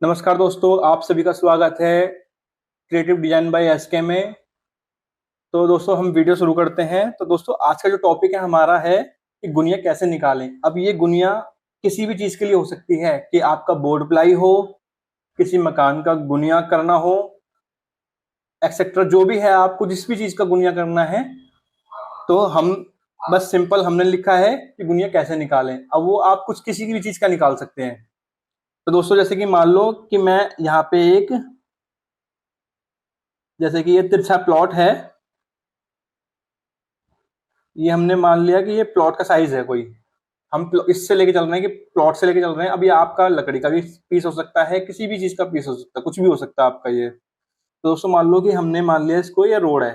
नमस्कार दोस्तों, आप सभी का स्वागत है क्रिएटिव डिजाइन बाय एसके में। तो दोस्तों हम वीडियो शुरू करते हैं। तो दोस्तों आज का जो टॉपिक है हमारा है कि गुनिया कैसे निकालें। अब ये गुनिया किसी भी चीज के लिए हो सकती है कि आपका बोर्ड प्लाई हो, किसी मकान का गुनिया करना हो, एक्सेट्रा जो भी है, आपको जिस भी चीज का गुनिया करना है तो हम बस सिंपल हमने लिखा है कि गुनिया कैसे निकालें। अब वो आप कुछ किसी की भी चीज का निकाल सकते हैं। तो दोस्तों जैसे कि मान लो कि मैं यहाँ पे एक, जैसे कि ये तिरछा प्लॉट है, ये हमने मान लिया कि ये प्लॉट का साइज है कोई। हम इससे लेके चल रहे हैं कि प्लॉट से लेके चल रहे हैं। अब ये आपका लकड़ी का भी पीस हो सकता है, किसी भी चीज का पीस हो सकता है, कुछ भी हो सकता है आपका ये। तो दोस्तों मान लो कि हमने मान लिया इसको ये रोड है।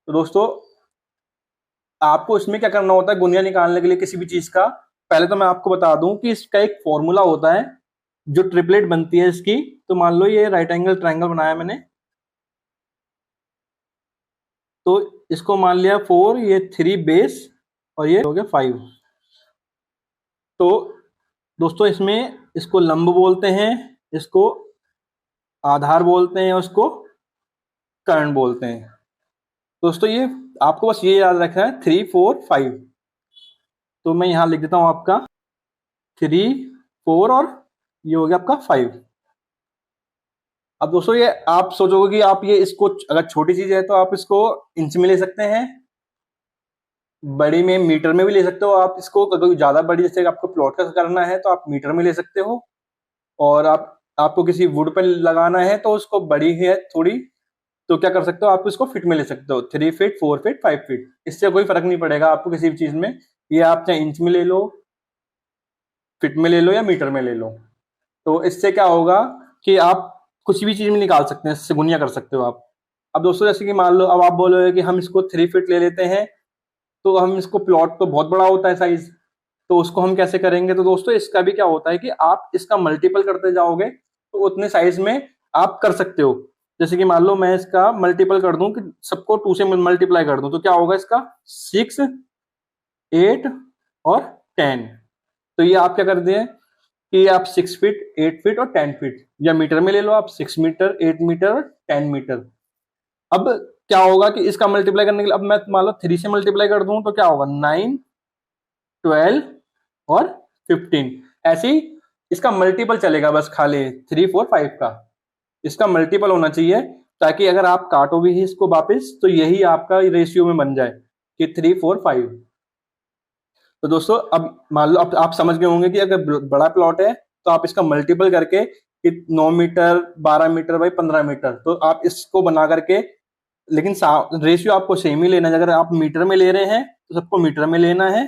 तो दोस्तों आपको इसमें क्या करना होता है गुनिया निकालने के लिए किसी भी चीज का। पहले तो मैं आपको बता दूं कि इसका एक फॉर्मूला होता है जो ट्रिपलेट बनती है इसकी। तो मान लो ये राइट एंगल ट्रायंगल बनाया मैंने, तो इसको मान लिया 4, ये 3 बेस और ये हो गया 5। तो दोस्तों इसमें इसको लंब बोलते हैं, इसको आधार बोलते हैं, उसको कर्ण बोलते हैं। दोस्तों ये आपको बस ये याद रखना है 3, 4, 5। तो मैं यहां लिख देता हूं आपका 3, 4 और ये हो गया आपका 5। अब दोस्तों ये आप सोचोगे कि आप ये इसको अगर छोटी चीज है तो आप इसको इंच में ले सकते हैं, बड़ी में मीटर में भी ले सकते हो आप इसको। अगर ज्यादा बड़ी जैसे आपको प्लॉट का करना है तो आप मीटर में ले सकते हो। और आपको किसी वुड पर लगाना है तो उसको बड़ी है थोड़ी, तो क्या कर सकते हो आप इसको फिट में ले सकते हो, 3 फीट, 4 फीट, 5 फीट। इससे कोई फर्क नहीं पड़ेगा आपको किसी भी चीज में। ये आप चाहे इंच में ले लो, फिट में ले लो या मीटर में ले लो। तो इससे क्या होगा कि आप कुछ भी चीज में निकाल सकते हैं, इससे गुनिया कर सकते हो आप। अब दोस्तों जैसे कि मान लो अब आप बोलोगे कि हम इसको 3 फीट ले लेते हैं, तो हम इसको प्लॉट तो बहुत बड़ा होता है साइज, तो उसको हम कैसे करेंगे। तो दोस्तों इसका भी क्या होता है कि आप इसका मल्टीपल करते जाओगे तो उतने साइज में आप कर सकते हो। जैसे कि मान लो मैं इसका मल्टीपल कर दूं कि सबको 2 से मल्टीप्लाई कर दूं, तो क्या होगा इसका 6, 8 और 10। तो ये आप क्या कर दिए कि आप 6 फीट, 8 फीट और 10 फीट, या मीटर में ले लो आप 6 मीटर, 8 मीटर और 10 मीटर। अब क्या होगा कि इसका मल्टीप्लाई करने के लिए अब मैं मान लो 3 से मल्टीप्लाई कर दूं तो क्या होगा 9, 12 और 15। ऐसे ही इसका मल्टीपल चलेगा, बस खाली 3, 4, 5 का इसका मल्टीपल होना चाहिए, ताकि अगर आप काटो भी इसको वापस तो यही आपका रेशियो में बन जाए कि 3, 4, 5। तो दोस्तों अब मान लो अब आप समझ गए होंगे कि अगर बड़ा प्लॉट है तो आप इसका मल्टीपल करके कि 9 मीटर, 12 मीटर बाई 15 मीटर, तो आप इसको बना करके, लेकिन रेशियो आपको सेम ही लेना है। अगर आप मीटर में ले रहे हैं तो सबको मीटर में लेना है,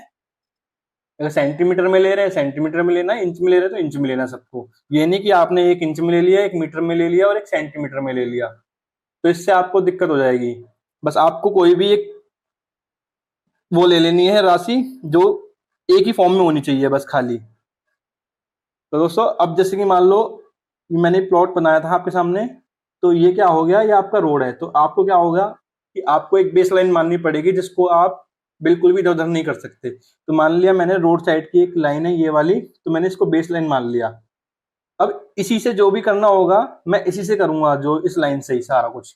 अगर सेंटीमीटर में ले रहे हैं सेंटीमीटर में लेना है, इंच में ले रहे हैं तो इंच में लेना है सबको। ये नहीं कि आपने 1 इंच में ले लिया, 1 मीटर में ले लिया और 1 सेंटीमीटर में ले लिया, तो इससे आपको दिक्कत हो जाएगी। बस आपको कोई भी एक वो ले लेनी है राशि जो एक ही फॉर्म में होनी चाहिए, बस खाली। तो दोस्तों अब जैसे कि मान लो मैंने प्लॉट बनाया था आपके सामने, तो ये क्या हो गया, ये आपका रोड है। तो आपको क्या होगा कि आपको एक बेस लाइन माननी पड़ेगी जिसको आप बिल्कुल भी इधर उधर नहीं कर सकते। तो मान लिया मैंने रोड साइड की एक लाइन है ये वाली, तो मैंने इसको बेस लाइन मान लिया। अब इसी से जो भी करना होगा मैं इसी से करूंगा, जो इस लाइन से ही सारा कुछ,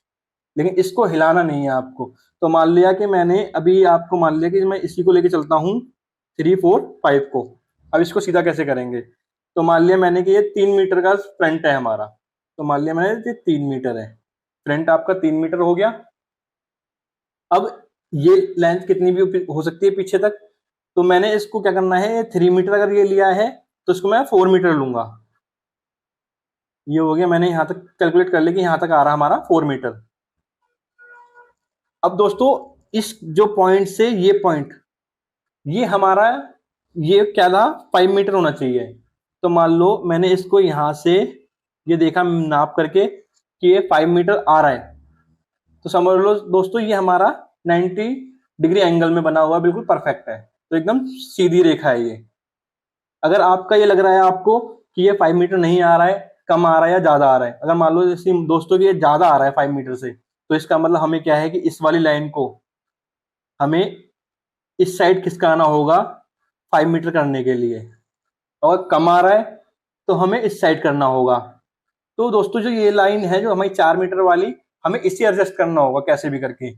लेकिन इसको हिलाना नहीं है आपको। तो मान लिया कि मैंने अभी आपको मान लिया कि मैं इसी को लेके चलता हूँ 3, 4, 5 को। अब इसको सीधा कैसे करेंगे, तो मान लिया मैंने कि ये 3 मीटर का फ्रंट है हमारा, तो मान लिया मैंने ये 3 मीटर है, फ्रंट आपका 3 मीटर हो गया। अब ये लेंथ कितनी भी हो सकती है पीछे तक, तो मैंने इसको क्या करना है, 3 मीटर अगर ये लिया है तो इसको मैं 4 मीटर लूंगा। ये हो गया, मैंने यहां तक कैलकुलेट कर लिया कि यहां तक आ रहा हमारा 4 मीटर। अब दोस्तों इस जो पॉइंट से ये पॉइंट, ये हमारा, ये क्या था 5 मीटर होना चाहिए। तो मान लो मैंने इसको यहां से ये देखा नाप करके कि ये 5 मीटर आ रहा है, तो समझ लो दोस्तों ये हमारा 90 डिग्री एंगल में बना हुआ बिल्कुल परफेक्ट है। तो एकदम सीधी रेखा है ये। अगर आपका ये लग रहा है आपको कि ये 5 मीटर नहीं आ रहा है, कम आ रहा है या ज्यादा आ रहा है, अगर मान लो जैसे दोस्तों की ये ज्यादा आ रहा है 5 मीटर से, तो इसका मतलब हमें क्या है कि इस वाली लाइन को हमें इस साइड खिसकाना होगा 5 मीटर करने के लिए। और कम आ रहा है तो हमें इस साइड करना होगा। तो दोस्तों जो ये लाइन है जो हमारी 4 मीटर वाली, हमें इसे एडजस्ट करना होगा कैसे भी करके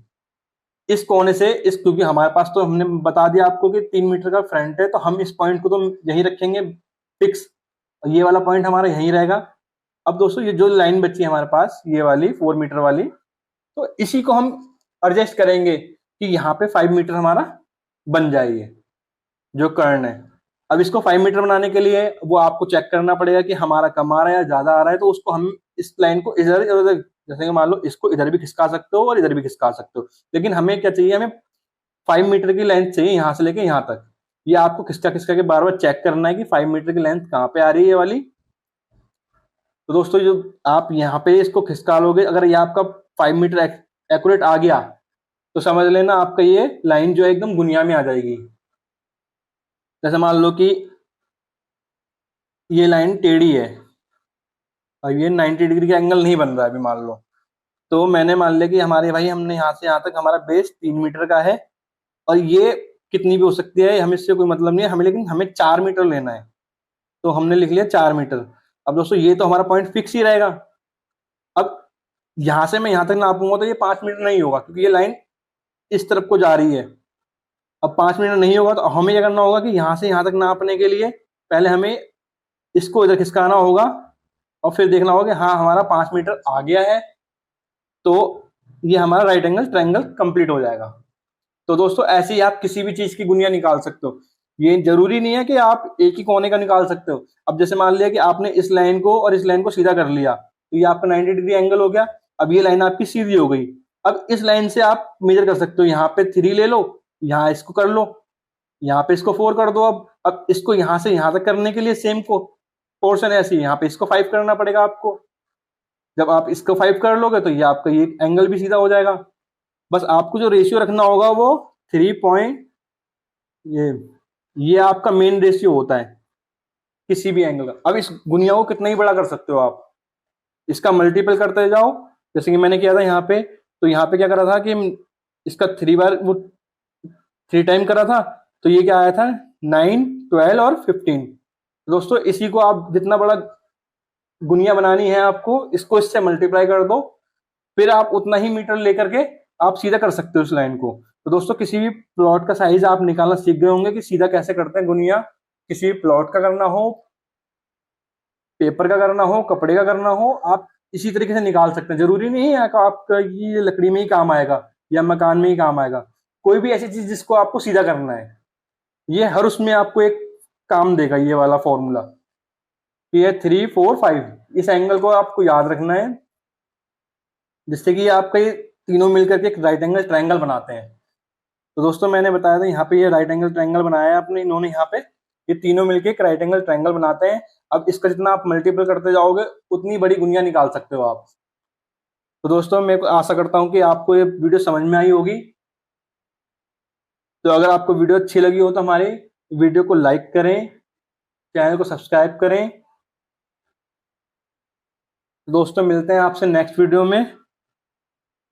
इस कोने से इस, क्योंकि हमारे पास तो हमने बता दिया आपको कि 3 मीटर का फ्रंट है, तो हम इस पॉइंट को तो यहीं रखेंगे फिक्स, ये वाला पॉइंट हमारा यहीं रहेगा। अब दोस्तों ये जो लाइन बची है हमारे पास ये वाली 4 मीटर वाली, तो इसी को हम एडजस्ट करेंगे कि यहाँ पे 5 मीटर हमारा बन जाएगी जो कर्ण है। अब इसको 5 मीटर बनाने के लिए वो आपको चेक करना पड़ेगा कि हमारा कम आ रहा है या ज्यादा आ रहा है, तो उसको हम इस लाइन को इधर उधर, जैसे कि मान लो इसको इधर भी खिसका सकते हो और इधर भी खिसका सकते हो, लेकिन हमें क्या चाहिए, हमें 5 मीटर की लेंथ चाहिए यहाँ से लेके यहाँ तक। ये आपको खिसका खिसका के बार बार चेक करना है कि 5 मीटर की लेंथ कहाँ पे आ रही है ये वाली। तो दोस्तों जो आप यहाँ पे इसको खिसका लोगे, अगर ये आपका 5 मीटर एक्यूरेट आ गया तो समझ लेना आपका ये लाइन जो है एकदम गुनिया में आ जाएगी। जैसे मान लो कि ये लाइन टेढ़ी है और ये 90 डिग्री का एंगल नहीं बन रहा है अभी मान लो, तो मैंने मान लिया कि हमारे भाई हमने यहाँ से यहाँ तक हमारा बेस 3 मीटर का है और ये कितनी भी हो सकती है, हमें इससे कोई मतलब नहीं है हमें, लेकिन हमें 4 मीटर लेना है, तो हमने लिख लिया 4 मीटर। अब दोस्तों ये तो हमारा पॉइंट फिक्स ही रहेगा। अब यहां से मैं यहां तक नापूंगा तो ये 5 मीटर नहीं होगा क्योंकि ये लाइन इस तरफ को जा रही है। अब 5 मीटर नहीं होगा तो हमें क्या करना होगा कि यहां से यहां तक नापने के लिए पहले हमें इसको इधर खिसकाना होगा और फिर देखना होगा कि हाँ हमारा 5 मीटर आ गया है, तो ये हमारा राइट एंगल ट्रायंगल कंप्लीट हो जाएगा। तो दोस्तों ऐसे ही आप किसी भी चीज की गुनिया निकाल सकते हो, ये जरूरी नहीं है कि आप एक ही कोने का निकाल सकते हो। अब जैसे मान लिया कि आपने इस लाइन को और इस लाइन को सीधा कर लिया तो ये आपका 90 डिग्री एंगल हो गया। अब ये लाइन आपकी सीधी हो गई। अब इस लाइन से आप मेजर कर सकते हो, यहाँ पे 3 ले लो, यहाँ इसको कर लो, यहाँ पे इसको 4 कर दो। अब इसको यहाँ से यहाँ तक करने के लिए सेम को पोर्शन है, ऐसे यहाँ पे इसको 5 करना पड़ेगा आपको। जब आप इसको 5 कर लोगे तो ये आपका ये एंगल भी सीधा हो जाएगा। बस आपको जो रेशियो रखना होगा वो 3 ये ये आपका मेन रेशियो होता है किसी भी एंगल का। अब इस गुनिया को कितना ही बड़ा कर सकते हो आप, इसका मल्टीपल करते जाओ, जैसे कि मैंने किया था यहाँ पे। तो यहाँ पे क्या करा था कि इसका 3 बार वो 3 टाइम करा था, तो ये क्या आया था 9, 12 और 15। दोस्तों इसी को आप जितना बड़ा गुनिया बनानी है आपको इसको इससे मल्टीप्लाई कर दो, फिर आप उतना ही मीटर लेकर के आप सीधा कर सकते हो इस लाइन को। तो दोस्तों किसी भी प्लॉट का साइज आप निकालना सीख गए होंगे कि सीधा कैसे करते हैं गुनिया। किसी भी प्लॉट का करना हो, पेपर का करना हो, कपड़े का करना हो, आप इसी तरीके से निकाल सकते हैं। जरूरी नहीं है कि आपका ये लकड़ी में ही काम आएगा या मकान में ही काम आएगा, कोई भी ऐसी चीज जिसको आपको सीधा करना है ये हर उसमें आपको एक काम देगा ये वाला फॉर्मूला। ये 3, 4, 5 इस एंगल को आपको याद रखना है, जिससे कि आपका ये तीनों मिलकर के एक राइट एंगल ट्रायंगल बनाते हैं। तो दोस्तों मैंने बताया था यहाँ पे ये राइट एंगल ट्रायंगल बनाया है आपने, इन्होंने यहाँ पे ये तीनों मिलके एक राइट एंगल ट्रायंगल बनाते हैं। अब इसका जितना आप मल्टीपल करते जाओगे उतनी बड़ी गुनिया निकाल सकते हो आप। तो दोस्तों मैं आशा करता हूँ कि आपको ये वीडियो समझ में आई होगी। तो अगर आपको वीडियो अच्छी लगी हो तो हमारे वीडियो को लाइक करें, चैनल को सब्सक्राइब करें। दोस्तों मिलते हैं आपसे नेक्स्ट वीडियो में।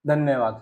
धन्यवाद।